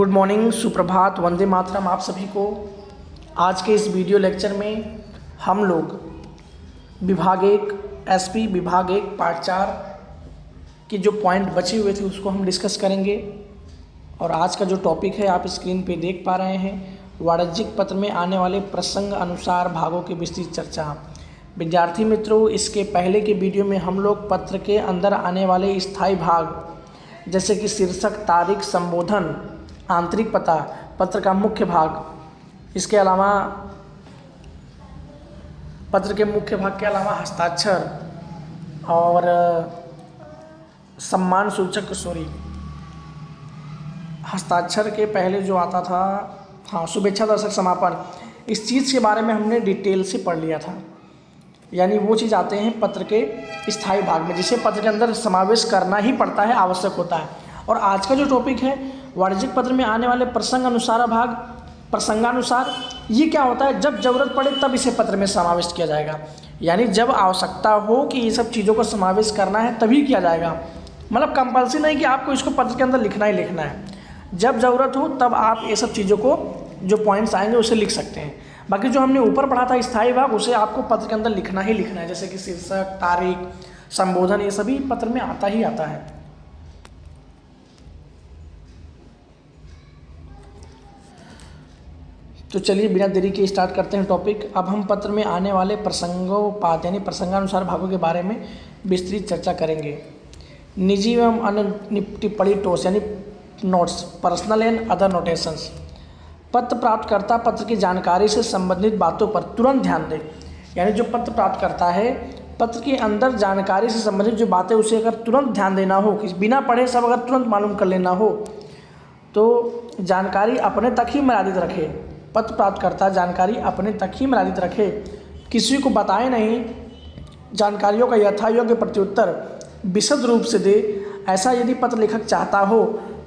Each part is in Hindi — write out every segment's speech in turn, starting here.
गुड मॉर्निंग, सुप्रभात, वंदे मातरम आप सभी को। आज के इस वीडियो लेक्चर में हम लोग विभाग 1 एसपी विभाग 1 पार्ट 4 के जो पॉइंट बचे हुए थे उसको हम डिस्कस करेंगे। और आज का जो टॉपिक है आप स्क्रीन पे देख पा रहे हैं, वाणिज्यिक पत्र में आने वाले प्रसंग अनुसार भागों की विस्तृत चर्चा। विद्यार्थी मित्रों, इसके पहले के वीडियो में हम लोग पत्र के अंदर आने वाले स्थायी भाग जैसे कि शीर्षक, तारीख, संबोधन, आंतरिक पता, पत्र का मुख्य भाग, इसके अलावा पत्र के मुख्य भाग के अलावा हस्ताक्षर और सम्मान सूचक हस्ताक्षर के पहले जो आता था शुभेच्छा दर्शक समापन, इस चीज़ के बारे में हमने डिटेल से पढ़ लिया था। यानी वो चीज़ आते हैं पत्र के स्थायी भाग में जिसे पत्र के अंदर समावेश करना ही पड़ता है, आवश्यक होता है। और आज का जो टॉपिक है वाणिज्यिक पत्र में आने वाले प्रसंग अनुसार भाग, प्रसंगानुसार, ये क्या होता है, जब ज़रूरत पड़े तब इसे पत्र में समावेश किया जाएगा। यानी जब आवश्यकता हो कि ये सब चीज़ों को समावेश करना है तभी किया जाएगा। मतलब कंपल्सरी नहीं कि आपको इसको पत्र के अंदर लिखना ही लिखना है, जब ज़रूरत हो तब आप ये सब चीज़ों को जो पॉइंट्स आएंगे उसे लिख सकते हैं। बाकी जो हमने ऊपर पढ़ा था स्थायी भाग, उसे आपको पत्र के अंदर लिखना ही लिखना है, जैसे कि शीर्षक, तारीख, संबोधन, ये सभी पत्र में आता ही आता है। तो चलिए बिना देरी के स्टार्ट करते हैं टॉपिक। अब हम पत्र में आने वाले प्रसंगोपात यानी प्रसंगानुसार भागों के बारे में विस्तृत चर्चा करेंगे। निजी एवं अन्य टिप्पणी टोस यानी notes, personal and other notations. पत्र प्राप्तकर्ता पत्र की जानकारी से संबंधित बातों पर तुरंत ध्यान दे। यानी जो पत्र प्राप्त करता है, पत्र के अंदर जानकारी से संबंधित जो बातें उसे अगर तुरंत ध्यान देना हो, कि बिना पढ़े सब अगर तुरंत मालूम कर लेना हो, तो जानकारी अपने तक ही मर्यादित रखे। पत्र प्राप्तकर्ता जानकारी अपने तक ही मर्यादित रखे, किसी को बताए नहीं, जानकारियों का यथायोग्य प्रत्युत्तर विशद रूप से दे। ऐसा यदि पत्र लेखक चाहता हो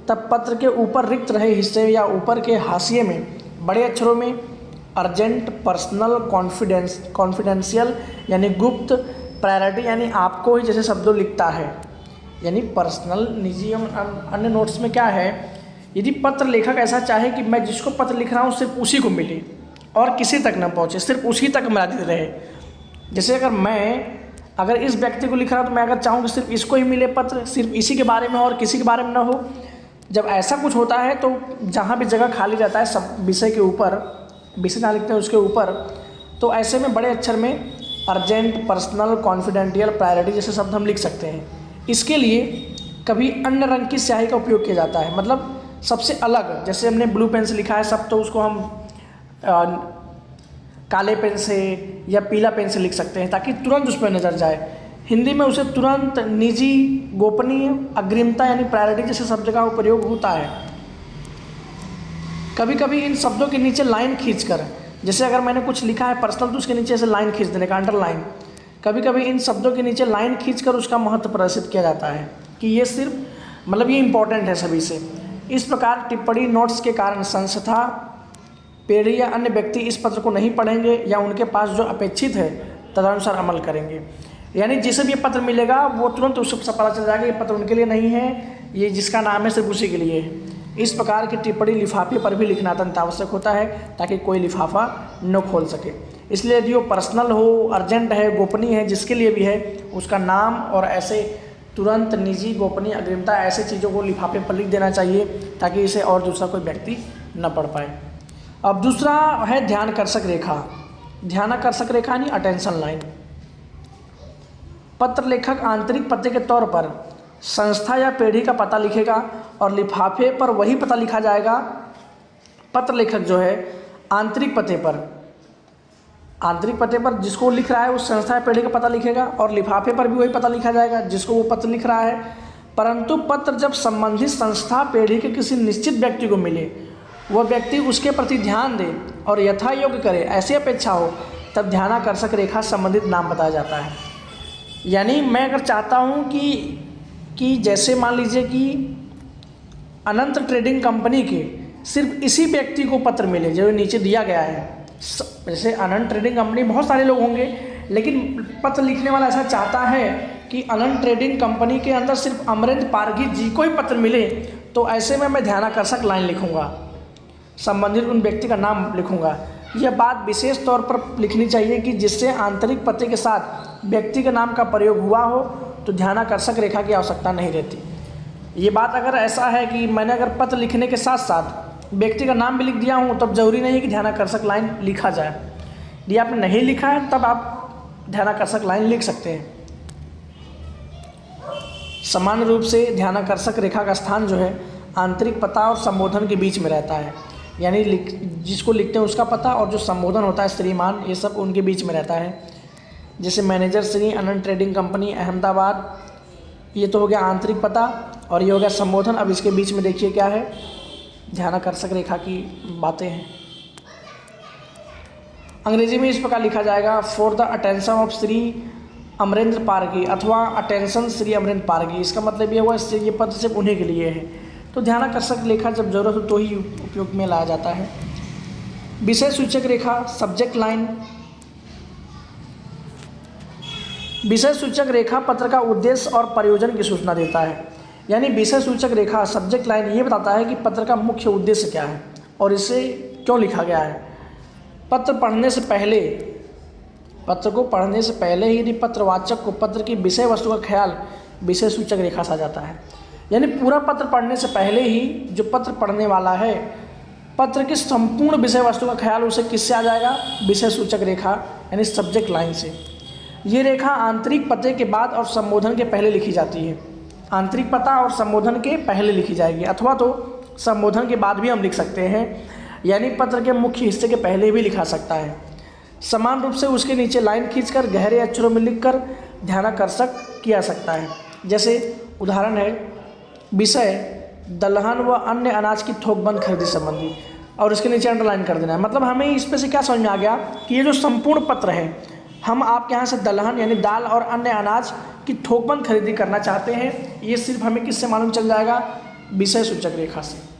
तब पत्र के ऊपर रिक्त रहे हिस्से या ऊपर के हाशिए में बड़े अक्षरों में अर्जेंट, पर्सनल, कॉन्फिडेंशियल यानी गुप्त, प्रायोरिटी यानी आपको ही जैसे शब्दों लिखता है। यानी पर्सनल, निजी एवं अन्य नोट्स में क्या है, यदि पत्र लेखक ऐसा चाहे कि मैं जिसको पत्र लिख रहा हूँ सिर्फ उसी को मिले और किसी तक न पहुँचे, सिर्फ उसी तक मर्यादित रहे। जैसे अगर इस व्यक्ति को लिख रहा हूँ तो मैं अगर चाहूँ कि सिर्फ इसको ही मिले पत्र, सिर्फ इसी के बारे में और किसी के बारे में ना हो, जब ऐसा कुछ होता है तो जहाँ भी जगह खाली रहता है सब विषय के ऊपर, विषय जहाँ लिखते हैं उसके ऊपर, तो ऐसे में बड़े अक्षर में अर्जेंट, पर्सनल, कॉन्फिडेंशियल, प्रायोरिटी जैसे शब्द हम लिख सकते हैं। इसके लिए कभी अन्य रंग की स्याही का उपयोग किया जाता है, मतलब सबसे अलग। जैसे हमने ब्लू पेन से लिखा है सब, तो उसको हम काले पेन से या पीला पेन से लिख सकते हैं ताकि तुरंत उस पर नज़र जाए। हिंदी में उसे तुरंत निजी, गोपनीय, अग्रिमता यानी प्रायोरिटी जैसे शब्द का प्रयोग होता है। कभी कभी इन शब्दों के नीचे लाइन खींचकर, जैसे अगर मैंने कुछ लिखा है पर्सनल तो उसके नीचे ऐसे लाइन खींच देने का, अंडरलाइन। कभी कभी इन शब्दों के नीचे लाइन खींचकर उसका महत्व प्रदर्शित किया जाता है कि ये सिर्फ मतलब ये इंपॉर्टेंट है सभी से। इस प्रकार टिप्पणी नोट्स के कारण संस्था, पीढ़ी या अन्य व्यक्ति इस पत्र को नहीं पढ़ेंगे या उनके पास जो अपेक्षित है तदनुसार अमल करेंगे। यानी जिसे भी ये पत्र मिलेगा वो तुरंत उससे पता चल जाएगा ये पत्र उनके लिए नहीं है, ये जिसका नाम है सिर्फ उसी के लिए है। इस प्रकार की टिप्पणी लिफाफे पर भी लिखना अत्यंत आवश्यक होता है ताकि कोई लिफाफा न खोल सके। इसलिए यदि वो पर्सनल हो, अर्जेंट है, गोपनीय है, जिसके लिए भी है, उसका नाम और ऐसे तुरंत, निजी, गोपनीय, अग्रिमता ऐसे चीज़ों को लिफाफे पर लिख देना चाहिए ताकि इसे और दूसरा कोई व्यक्ति न पढ़ पाए। अब दूसरा है ध्यानाकर्षक रेखा। ध्यानाकर्षक रेखा यानी अटेंशन लाइन। पत्र लेखक आंतरिक पते के तौर पर संस्था या पीढ़ी का पता लिखेगा और लिफाफे पर वही पता लिखा जाएगा। पत्र लेखक जो है आंतरिक पते पर जिसको लिख रहा है उस संस्था या पीढ़ी का पता लिखेगा और लिफाफे पर भी वही पता लिखा जाएगा जिसको वो पत्र लिख रहा है। परंतु पत्र जब संबंधित संस्था, पीढ़ी के किसी निश्चित व्यक्ति को मिले, वह व्यक्ति उसके प्रति ध्यान दे और यथायोग्य करे, ऐसी अपेक्षा हो, तब ध्यानाकर्षक रेखा संबंधित नाम बताया जाता है। यानी मैं अगर चाहता हूँ कि जैसे मान लीजिए कि अनंत ट्रेडिंग कंपनी के सिर्फ इसी व्यक्ति को पत्र मिले जो नीचे दिया गया है। जैसे अनंत ट्रेडिंग कंपनी बहुत सारे लोग होंगे, लेकिन पत्र लिखने वाला ऐसा चाहता है कि अनंत ट्रेडिंग कंपनी के अंदर सिर्फ अमरेंद्र पारगी जी को ही पत्र मिले, तो ऐसे में मैं ध्यानाकर्षक लाइन लिखूँगा, संबंधित उन व्यक्ति का नाम लिखूँगा। यह बात विशेष तौर पर लिखनी चाहिए कि जिससे आंतरिक पते के साथ व्यक्ति के नाम का प्रयोग हुआ हो तो ध्यानाकर्षक रेखा की आवश्यकता नहीं रहती। ये बात अगर ऐसा है कि मैंने अगर पत्र लिखने के साथ साथ व्यक्ति का नाम भी लिख दिया हूँ, तब जरूरी नहीं कि ध्यानाकर्षक लाइन लिखा जाए। यदि आपने नहीं लिखा है तब आप ध्यानाकर्षक लाइन लिख सकते हैं। सामान्य रूप से ध्यानाकर्षक रेखा का स्थान जो है आंतरिक पता और संबोधन के बीच में रहता है, यानी जिसको लिखते हैं उसका पता और जो संबोधन होता है श्रीमान, ये सब उनके बीच में रहता है। जैसे मैनेजर श्री अनंत ट्रेडिंग कंपनी अहमदाबाद, ये तो हो गया आंतरिक पता और ये हो गया संबोधन। अब इसके बीच में देखिए क्या है, ध्यानाकर्षक रेखा की बातें हैं। अंग्रेजी में इस प्रकार लिखा जाएगा, for the attention of Shri Amarendra Pargi अथवा अटेंशन श्री अमरेंद्र पारगी। इसका मतलब ये हुआ ये पत्र सिर्फ उन्हीं के लिए है। तो ध्यानाकर्षक रेखा जब जरूरत हो तो ही उपयोग में लाया जाता है। विषय सूचक रेखा, सब्जेक्ट लाइन। विषय सूचक रेखा पत्र का उद्देश्य और प्रयोजन की सूचना देता है, यानी विषय सूचक रेखा सब्जेक्ट लाइन ये बताता है कि पत्र का मुख्य उद्देश्य क्या है और इसे क्यों लिखा गया है। पत्र को पढ़ने से पहले ही यदि पत्रवाचक को पत्र की विषय वस्तु का ख्याल विषय सूचक रेखा से आ जाता है, यानी पूरा पत्र पढ़ने से पहले ही जो पत्र पढ़ने वाला है, पत्र की संपूर्ण विषय वस्तु का ख्याल उसे किससे आ जाएगा, विषय सूचक रेखा यानी सब्जेक्ट लाइन से। ये रेखा आंतरिक पते के बाद और संबोधन के पहले लिखी जाती है। आंतरिक पता और संबोधन के पहले लिखी जाएगी, अथवा तो संबोधन के बाद भी हम लिख सकते हैं, यानी पत्र के मुख्य हिस्से के पहले भी लिखा सकता है। समान रूप से उसके नीचे लाइन खींचकर गहरे अक्षरों में लिखकर ध्यानाकर्षक किया सकता है। जैसे उदाहरण है, विषय दलहन व अन्य अनाज की थोकबंद खरीदी संबंधी, और इसके नीचे अंडरलाइन कर देना है। मतलब हमें इस पे से क्या समझ में आ गया कि ये जो संपूर्ण पत्र है, हम आपके यहाँ से दलहन यानी दाल और अन्य अनाज की थोकबंद खरीदी करना चाहते हैं, ये सिर्फ हमें किससे मालूम चल जाएगा, विषय सूचक रेखा से।